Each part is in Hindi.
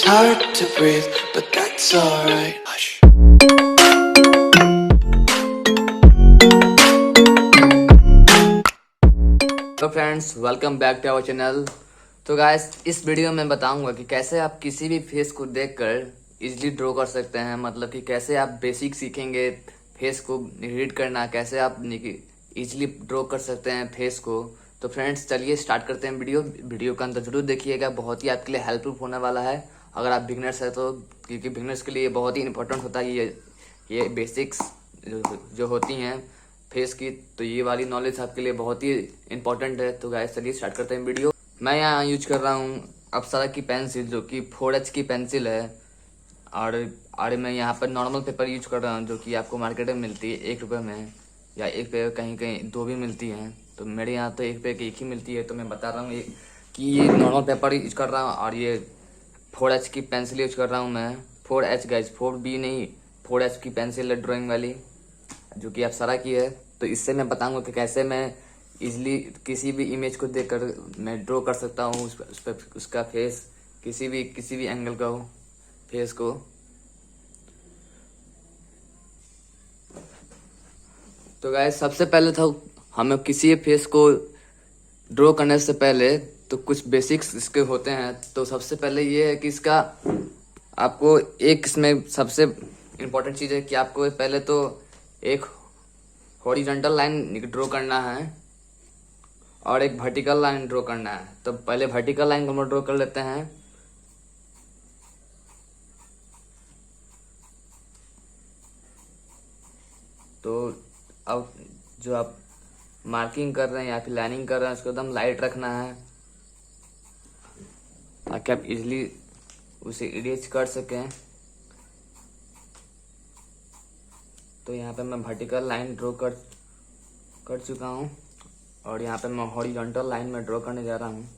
hard to breathe, but that's alright. Hush. तो friends, welcome back to our channel. तो गाइस, इस वीडियो में बताऊंगा कि कैसे आप किसी भी फेस को देखकर इजीली ड्रॉ कर सकते हैं। मतलब कि कैसे आप बेसिक सीखेंगे फेस को रीड करना, कैसे आप इजीली ड्रॉ कर सकते हैं फेस को। तो फ्रेंड्स, चलिए स्टार्ट करते हैं वीडियो का अंत जरूर देखिएगा, बहुत ही आपके लिए हेल्पफुल होने वाला है अगर आप बिगनर्स है तो, क्योंकि बिगनर्स के लिए बहुत ही इंपॉर्टेंट होता है ये बेसिक्स जो होती हैं फेस की। तो ये वाली नॉलेज आपके लिए बहुत ही इंपॉर्टेंट है। तो गाइस, चलिए स्टार्ट करते हैं वीडियो। मैं यहाँ यूज कर रहा हूँ अप्सरा की पेंसिल, जो कि 4H की पेंसिल है। और मैं यहाँ पर नॉर्मल पेपर यूज कर रहा हूँ, जो कि आपको मार्केट में मिलती है 1 रुपये में, या 1 रुपये कहीं कहीं 2 भी मिलती हैं। तो मेरे यहाँ तो 1 रुपये की 1 ही मिलती है। तो मैं बता रहा हूँ कि ये नॉर्मल पेपर यूज कर रहा हूँ, और ये 4H की पेंसिल यूज कर रहा हूँ मैं। 4H गाइज, 4B नहीं, 4H की पेंसिल है ड्राइंग वाली, जो कि अप्सरा की है। तो इससे मैं बताऊंगा कि कैसे मैं इजीली किसी भी इमेज को देखकर मैं ड्रॉ कर सकता हूँ उस पर उसका फेस, किसी भी एंगल का हो फेस को। तो गाइस, सबसे पहले तो हमें किसी फेस को ड्रॉ करने से पहले तो कुछ बेसिक्स इसके होते हैं। तो सबसे पहले ये है कि इसका आपको एक इसमें सबसे इम्पोर्टेंट चीज़ है कि आपको पहले तो एक हॉरिजॉन्टल लाइन ड्रॉ करना है और एक वर्टिकल लाइन ड्रॉ करना है। तो पहले वर्टिकल लाइन को हम ड्रॉ कर लेते हैं। तो अब जो आप मार्किंग कर रहे हैं या फिर लाइनिंग कर रहे हैं, उसको एकदम लाइट रखना है ताकि आप इजीली उसे इरेज कर सकें। तो यहाँ पे मैं वर्टिकल लाइन ड्रॉ कर चुका हूँ, और यहाँ पे मैं हॉरिजॉन्टल लाइन में ड्रॉ करने जा रहा हूँ।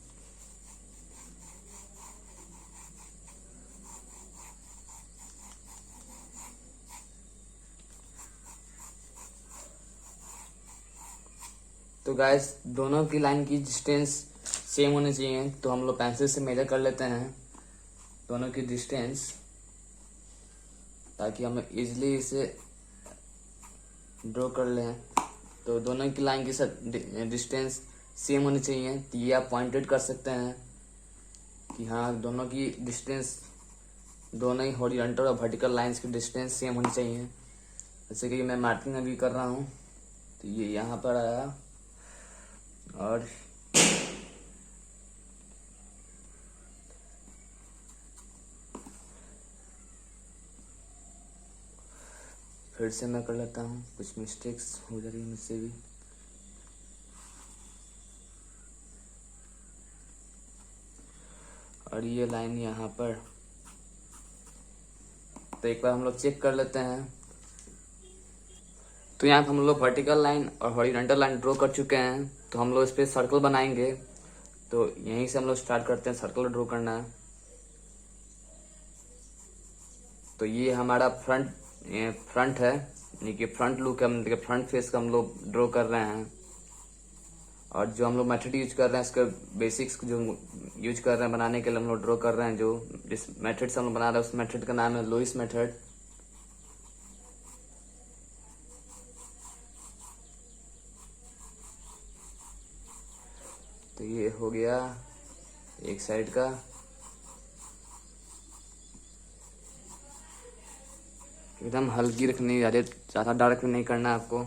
तो गाइस, दोनों की लाइन की डिस्टेंस सेम होनी चाहिए। तो हम लोग पेंसिल से मेजर कर लेते हैं दोनों की डिस्टेंस, ताकि हम इजीली इसे ड्रॉ कर लें। तो दोनों की लाइन की डिस्टेंस सेम होनी चाहिए। तो ये आप पॉइंटेड कर सकते हैं कि हाँ, दोनों की डिस्टेंस, दोनों ही हॉरिजॉन्टल और वर्टिकल लाइंस की डिस्टेंस सेम होनी चाहिए। जैसे कि मैं मार्किंग अभी कर रहा हूँ, तो ये यहाँ पर आया, और फिर से मैं कर लेता हूँ, कुछ मिस्टेक्स हो जा रही है मुझसे भी। और ये लाइन यहाँ पर, तो एक बार हम लोग चेक कर लेते हैं। तो यहाँ पे हम लोग वर्टिकल लाइन और हॉरिजॉन्टल लाइन ड्रॉ कर चुके हैं। तो हम लोग इस पर सर्कल बनाएंगे। तो यहीं से हम लोग स्टार्ट करते हैं सर्कल ड्रॉ करना। तो ये हमारा फ्रंट है, यानी कि फ्रंट लुक है, मतलब फ्रंट फेस का हम लोग ड्रॉ कर रहे हैं। और जो हम लोग मेथड यूज कर रहे हैं, इसका बेसिक्स जो यूज कर रहे हैं बनाने के लिए, हम लोग ड्रॉ कर रहे हैं, जो जिस मेथड से हम लोग बना रहे हैं उस मेथड का नाम है लुईस मेथड। तो ये हो गया एक साइड का। एकदम हल्की रखनी, ज़्यादा डार्क नहीं करना आपको।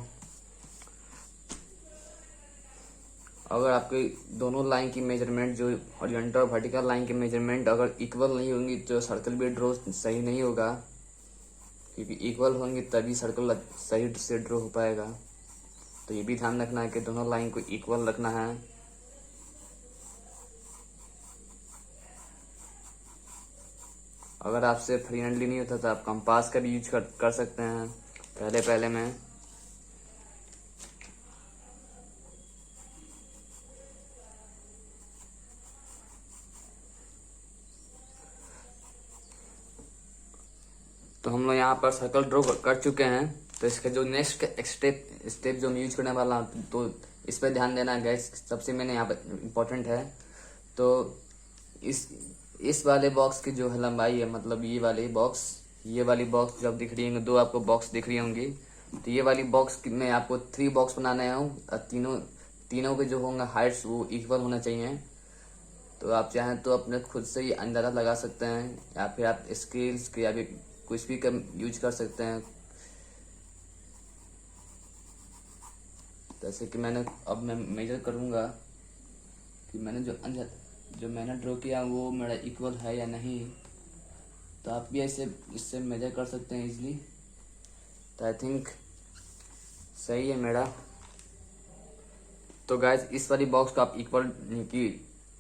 अगर आपकी दोनों लाइन की मेजरमेंट, जो हॉरिजॉन्टल और वर्टिकल लाइन की मेजरमेंट अगर इक्वल नहीं होंगी, तो सर्कल भी ड्रॉ सही नहीं होगा, क्योंकि इक्वल होंगी तभी सर्कल सही से ड्रॉ हो पाएगा। तो ये भी ध्यान रखना है कि दोनों लाइन को इक्वल रखना है। अगर आपसे फ्री हैंडली नहीं होता तो आप कंपास का भी यूज कर सकते हैं पहले में। तो हम लोग यहाँ पर सर्कल ड्रॉ कर चुके हैं। तो इसका जो नेक्स्ट स्टेप जो मैं यूज करने वाला हूँ, तो इस पर ध्यान देना है गैस। सबसे मैंने यहाँ पर इम्पोर्टेंट है। तो इस इस वाले बॉक्स की जो है लंबाई है, मतलब ये वाली बॉक्स जब दिख रही होंगी, दो आपको बॉक्स दिख रही होंगी, तो ये वाली बॉक्स में आपको 3 बॉक्स बनाने हैं और तीनों के जो होंगे हाइट्स वो इक्वल होना चाहिए। तो आप चाहें तो अपने खुद से ही अंदाज़ा लगा सकते हैं, या फिर आप स्केल्स के या फिर कुछ भी का यूज कर सकते हैं। जैसे कि मैं मेजर करूँगा कि जो मैंने ड्रॉ किया वो मेरा इक्वल है या नहीं। तो आप भी इससे मेजर कर सकते हैं इजीली। तो आई थिंक सही है मेरा। तो गाइज इस वाली बॉक्स को आप इक्वल की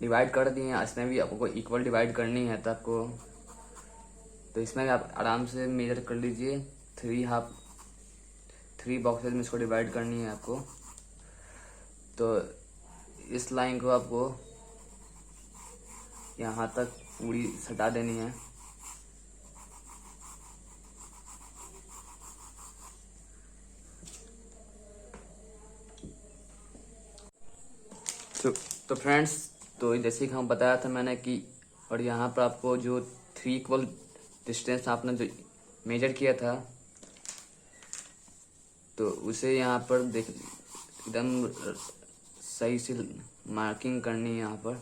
डिवाइड कर दिए हैं, इसमें भी आपको इक्वल डिवाइड करनी है तो आपको, तो इसमें भी आप आराम से मेजर कर लीजिए। 3 बॉक्सेस में इसको डिवाइड करनी है आपको। तो इस लाइन को आपको यहाँ तक पूरी सटा देनी है। तो फ्रेंड्स, तो जैसे कि हम बताया था मैंने कि, और यहाँ पर आपको जो 3 इक्वल डिस्टेंस आपने जो मेजर किया था, तो उसे यहाँ पर देख एकदम सही से मार्किंग करनी है यहाँ पर।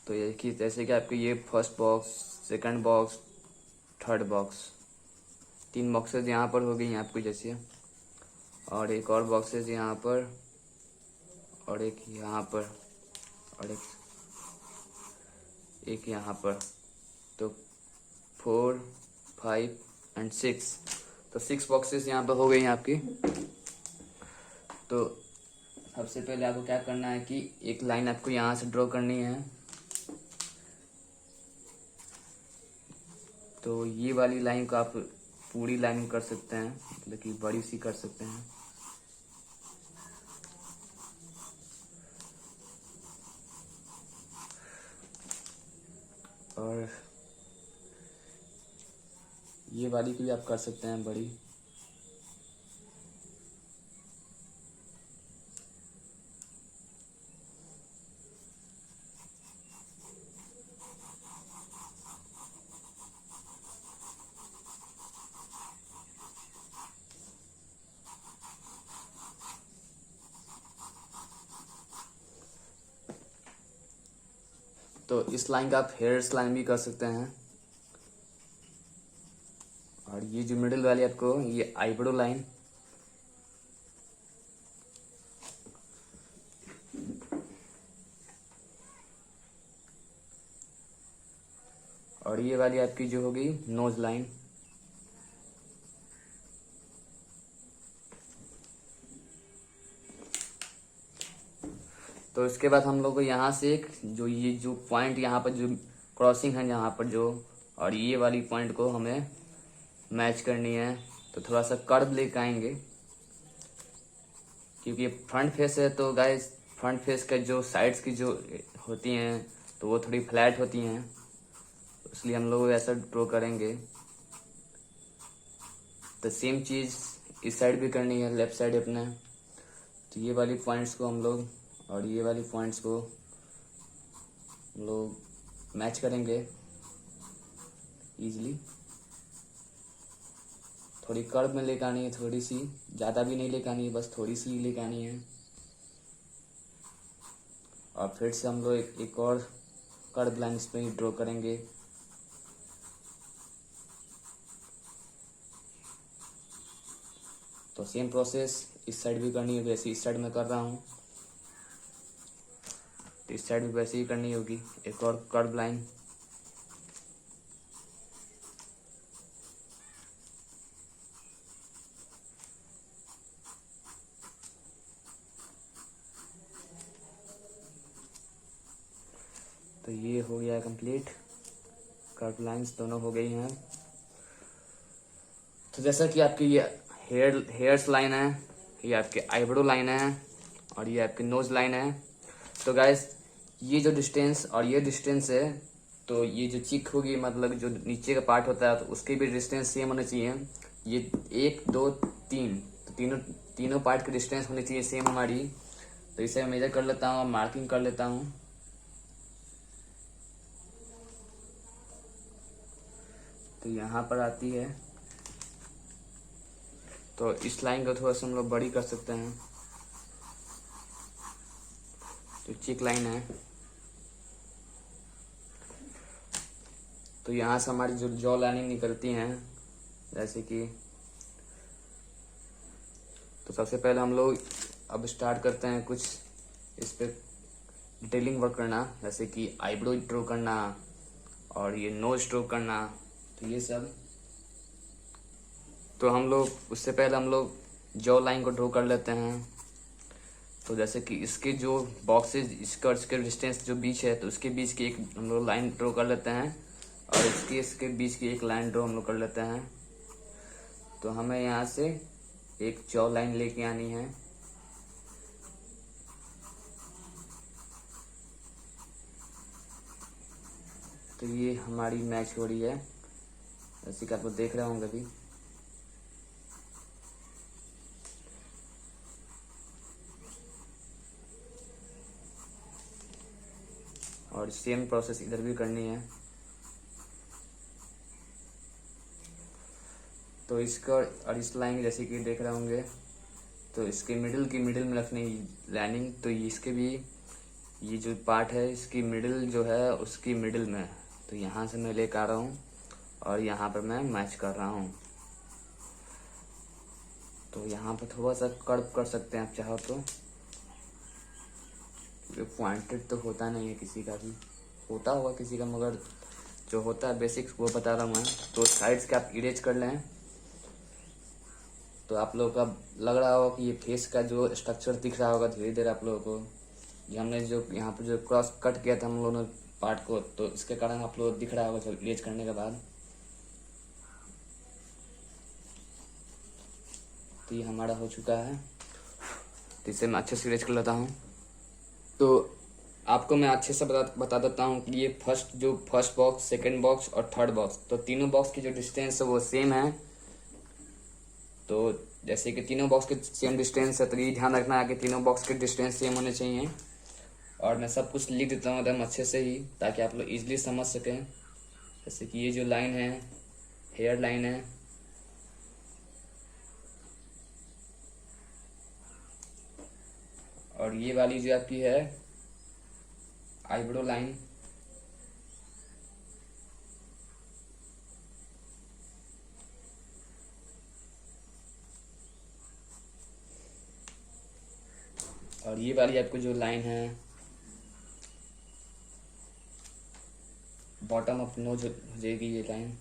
तो ये कि जैसे कि आपके ये first box, second box, third box, 3 boxes यहाँ पर हो गई आपको जैसे, और एक और बॉक्सेस यहाँ पर, और एक यहाँ पर, और एक यहाँ पर। तो 4, 5 एंड 6, तो 6 बॉक्सेस यहाँ पर हो गई आपकी। तो सबसे पहले आपको क्या करना है कि एक लाइन आपको यहाँ से ड्रॉ करनी है। तो ये वाली लाइन को आप पूरी लाइन कर सकते हैं, मतलब कि बड़ी सी कर सकते हैं। और ये वाली की भी आप कर सकते हैं बड़ी। तो इस लाइन का आप हेयर्स लाइन भी कर सकते हैं। और ये जो मिडिल वाली आपको ये आईब्रो लाइन, और ये वाली आपकी जो होगी नोज लाइन। तो इसके बाद हम लोग को यहाँ से एक ये जो पॉइंट यहाँ पर जो क्रॉसिंग है यहाँ पर जो, और ये वाली पॉइंट को हमें मैच करनी है। तो थोड़ा सा कर्व लेके आएंगे, क्योंकि फ्रंट फेस है। तो गाइस फ्रंट फेस का जो साइड्स की जो होती हैं तो वो थोड़ी फ्लैट होती हैं, इसलिए हम लोग ऐसा ड्रॉ करेंगे। तो सेम चीज़ इस साइड भी करनी है, लेफ्ट साइड अपने। तो ये वाली पॉइंट्स को हम लोग और ये वाली पॉइंट्स को हम लोग मैच करेंगे इजीली। थोड़ी कर्व में लेकर आनी है, थोड़ी सी, ज़्यादा भी नहीं लेकर आनी है, बस थोड़ी सी लेकर आनी है। और फिर से हम लोग एक और कर्व लाइन इस पर ड्रॉ करेंगे। तो सेम प्रोसेस इस साइड भी करनी होगी, जैसे इस साइड में कर रहा हूँ, तो इस साइड भी वैसे ही करनी होगी, एक और कर्व लाइन। तो ये हो गया कंप्लीट, कर्व लाइंस दोनों हो गई हैं। तो जैसा कि आपकी ये हेयर्स लाइन है, ये आपके आईब्रो लाइन है, और ये आपकी नोज लाइन है। तो गाइस ये जो डिस्टेंस और ये डिस्टेंस है, तो ये जो चिक होगी, मतलब जो नीचे का पार्ट होता है, तो उसके भी डिस्टेंस सेम होना चाहिए। ये 1, 2, 3, तो तीनों पार्ट की डिस्टेंस होनी चाहिए सेम हमारी। तो इसे मेजर कर लेता हूँ और मार्किंग कर लेता हूँ। तो यहाँ पर आती है, तो इस लाइन को थोड़ा सा हम लोग बड़ी कर सकते हैं। तो चिक लाइन है, तो यहाँ से हमारी जो जॉ लाइनिंग निकलती हैं, जैसे कि, तो सबसे पहले हम लोग अब स्टार्ट करते हैं कुछ इस पे डिटेलिंग वर्क करना, जैसे कि आईब्रो ड्रॉ करना और ये नोज ड्रॉ करना। तो ये सब, तो हम लोग उससे पहले हम लोग जॉ लाइन को ड्रॉ कर लेते हैं। तो जैसे कि इसके जो बॉक्सेज, इसका और इसके डिस्टेंस जो बीच है, तो उसके बीच की एक हम लोग लाइन ड्रॉ कर लेते हैं और इसके बीच की एक लाइन ड्रॉ हम लोग कर लेते हैं। तो हमें यहाँ से एक जॉ लाइन लेके आनी है। तो ये हमारी मैच हो रही है, जैसे कि आपको देख रहे होंगे अभी। और सेम प्रोसेस इधर भी करनी है। तो इसका और इस लाइन जैसे कि देख रहे होंगे, तो इसके मिडिल में रखनी लाइनिंग। तो इसके भी ये जो पार्ट है, इसकी मिडिल जो है उसकी मिडिल में, तो यहाँ से मैं लेकर आ रहा हूँ और यहाँ पर मैं मैच कर रहा हूँ। तो यहाँ पर थोड़ा सा कर्व कर सकते हैं आप चाहो तो, पॉइंटेड तो होता नहीं है किसी का भी, होता होगा किसी का, मगर जो होता है बेसिक्स वो बता रहा हूँ मैं। तो साइड्स के आप इरेज कर लें, तो आप लोगों का लग रहा होगा कि ये फेस का जो स्ट्रक्चर दिख रहा होगा धीरे धीरे आप लोगों को। ये हमने जो यहाँ पर जो क्रॉस कट किया था हम लोगों ने पार्ट को, तो इसके कारण आप लोग दिख रहा होगा जब इरेज करने के बाद। तो ये हमारा हो चुका है, तो इसे मैं अच्छे से इरेज कर लेता हूँ। तो आपको मैं अच्छे से बता देता हूँ कि ये फर्स्ट बॉक्स, सेकंड बॉक्स और थर्ड बॉक्स, तो तीनों बॉक्स की जो डिस्टेंस है वो सेम है। तो जैसे कि तीनों बॉक्स के सेम डिस्टेंस है, तो ये ध्यान रखना है कि तीनों बॉक्स के डिस्टेंस सेम होने चाहिए। और मैं सब कुछ लिख देता हूँ एकदम अच्छे से ही, ताकि आप लोग इजीली समझ सकें। जैसे कि ये जो लाइन है, हेयर लाइन है, और ये वाली जो आपकी है आईब्रो लाइन, और ये वाली आपको जो लाइन है बॉटम ऑफ नोज हो जाएगी ये लाइन।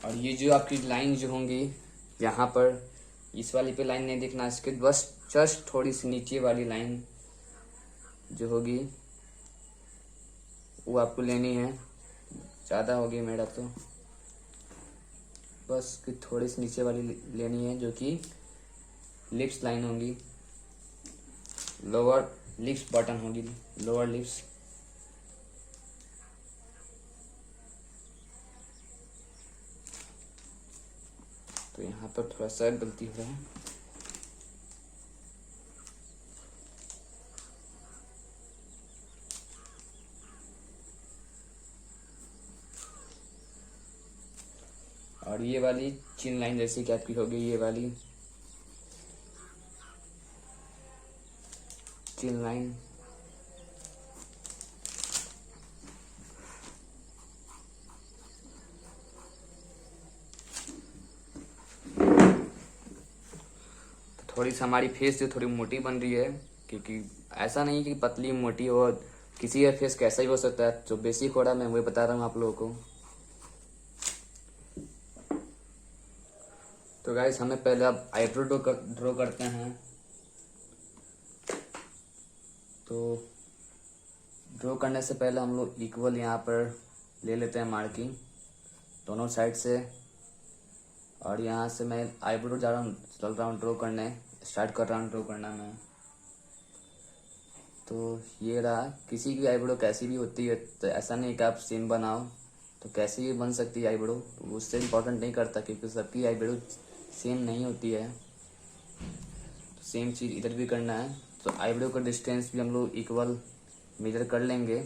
और ये जो आपकी लाइन जो होंगी यहाँ पर, इस वाली पे लाइन नहीं दिखना, इसके बस जस्ट थोड़ी सी नीचे वाली लाइन जो होगी वो आपको लेनी है। ज़्यादा होगी मेरा तो, बस कि थोड़ी सी नीचे वाली लेनी है, जो कि लिप्स लाइन होंगी, लोअर लिप्स बटन होगी, लोअर लिप्स। तो यहाँ पर थोड़ा सा गलती हो रहा है। और ये वाली चिन लाइन जैसी कि आपकी होगी, ये वाली चिन लाइन। तो थोड़ी सी हमारी फेस जो थोड़ी मोटी बन रही है, क्योंकि ऐसा नहीं कि पतली मोटी हो, किसी का फेस कैसा ही हो सकता है। जो बेसिक हो रहा है मैं वही बता रहा हूँ आप लोगों को। तो गाइस हमें पहले अब आईब्रो ड्रॉ करते हैं। तो ड्रॉ करने से पहले हम लोग इक्वल यहाँ पर ले लेते हैं मार्किंग दोनों साइड से। और यहाँ से मैं आईब्रो चल रहा हूँ ड्रॉ करने, स्टार्ट कर रहा हूँ ड्रॉ करना मैं। तो ये रहा, किसी की आईब्रो कैसी भी होती है, तो ऐसा नहीं कि आप सेम बनाओ। तो कैसे ये बन सकती है आईब्रो, तो उससे इम्पोर्टेंट नहीं करता, क्योंकि सबकी आईब्रो सेम नहीं होती है। तो सेम चीज़ इधर भी करना है, तो आईब्रो का डिस्टेंस भी हम लोग इक्वल मेजर कर लेंगे।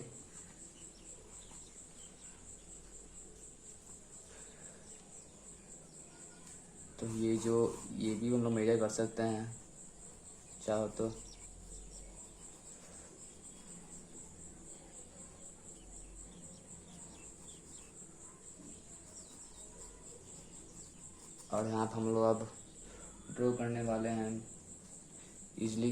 तो ये भी हम लोग मेजर कर सकते हैं चाहो तो। और यहाँ पे हम लोग अब ड्रॉ करने वाले हैं इजली।